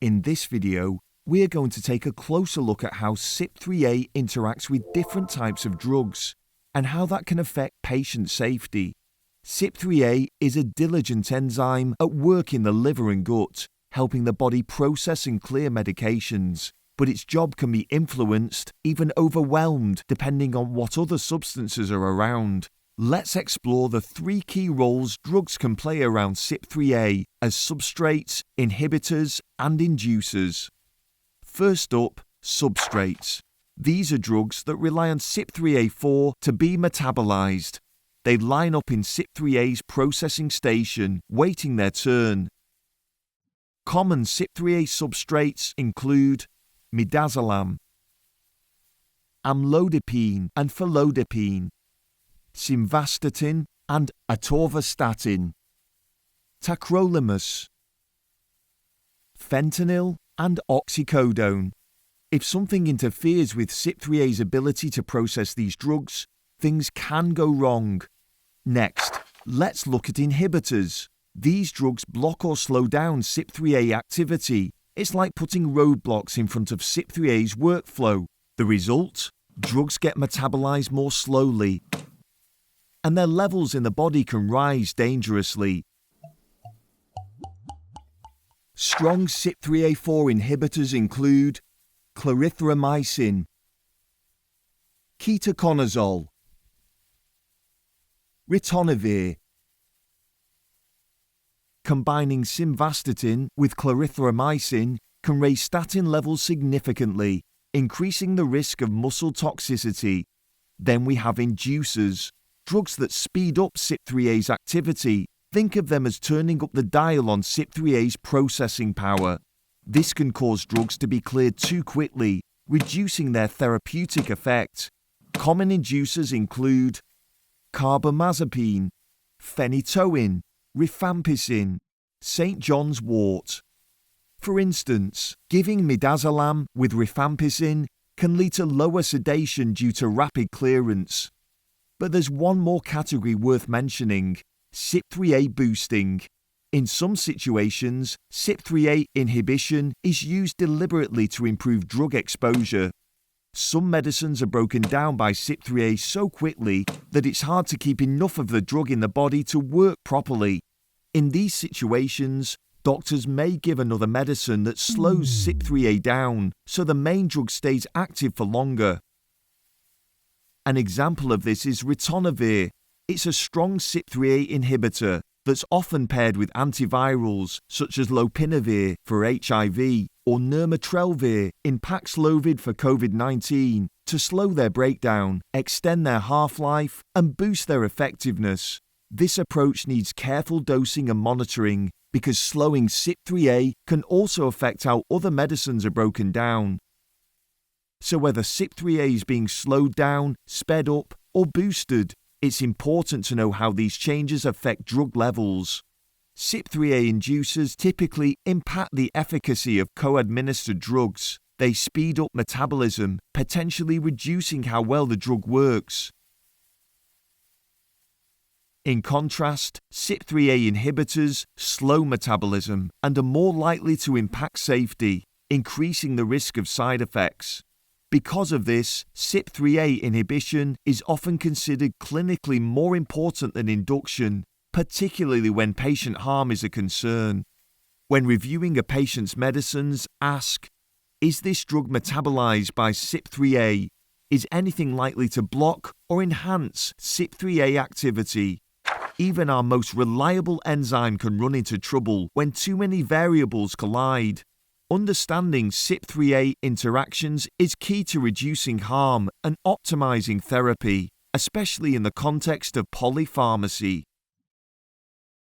In this video, we're going to take a closer look at how CYP3A interacts with different types of drugs and how that can affect patient safety. CYP3A is a diligent enzyme at work in the liver and gut, helping the body process and clear medications, but its job can be influenced, even overwhelmed, depending on what other substances are around. Let's explore the 3 key roles drugs can play around CYP3A as substrates, inhibitors, and inducers. First up, substrates. These are drugs that rely on CYP3A4 to be metabolized. They line up in CYP3A's processing station, waiting their turn. Common CYP3A substrates include midazolam, amlodipine and felodipine, simvastatin and atorvastatin, tacrolimus, fentanyl and oxycodone. If something interferes with CYP3A's ability to process these drugs, things can go wrong. Next, let's look at inhibitors. These drugs block or slow down CYP3A activity. It's like putting roadblocks in front of CYP3A's workflow. The result? Drugs get metabolized more slowly, and their levels in the body can rise dangerously. Strong CYP3A4 inhibitors include clarithromycin, ketoconazole, ritonavir. Combining simvastatin with clarithromycin can raise statin levels significantly, increasing the risk of muscle toxicity. Then we have inducers, drugs that speed up CYP3A's activity. Think of them as turning up the dial on CYP3A's processing power. This can cause drugs to be cleared too quickly, reducing their therapeutic effect. Common inducers include carbamazepine, phenytoin, rifampicin, St. John's wort. For instance, giving midazolam with rifampicin can lead to lower sedation due to rapid clearance. But there's one more category worth mentioning: CYP3A boosting. In some situations, CYP3A inhibition is used deliberately to improve drug exposure. Some medicines are broken down by CYP3A so quickly that it's hard to keep enough of the drug in the body to work properly. In these situations, doctors may give another medicine that slows CYP3A down so the main drug stays active for longer. An example of this is ritonavir. It's a strong CYP3A inhibitor that's often paired with antivirals such as lopinavir for HIV or nirmatrelvir in Paxlovid for COVID-19 to slow their breakdown, extend their half-life, and boost their effectiveness. This approach needs careful dosing and monitoring because slowing CYP3A can also affect how other medicines are broken down. So whether CYP3A is being slowed down, sped up, or boosted, it's important to know how these changes affect drug levels. CYP3A inducers typically impact the efficacy of co-administered drugs. They speed up metabolism, potentially reducing how well the drug works. In contrast, CYP3A inhibitors slow metabolism and are more likely to impact safety, increasing the risk of side effects. Because of this, CYP3A inhibition is often considered clinically more important than induction, particularly when patient harm is a concern. When reviewing a patient's medicines, ask, is this drug metabolized by CYP3A? Is anything likely to block or enhance CYP3A activity? Even our most reliable enzyme can run into trouble when too many variables collide. Understanding CYP3A interactions is key to reducing harm and optimizing therapy, especially in the context of polypharmacy.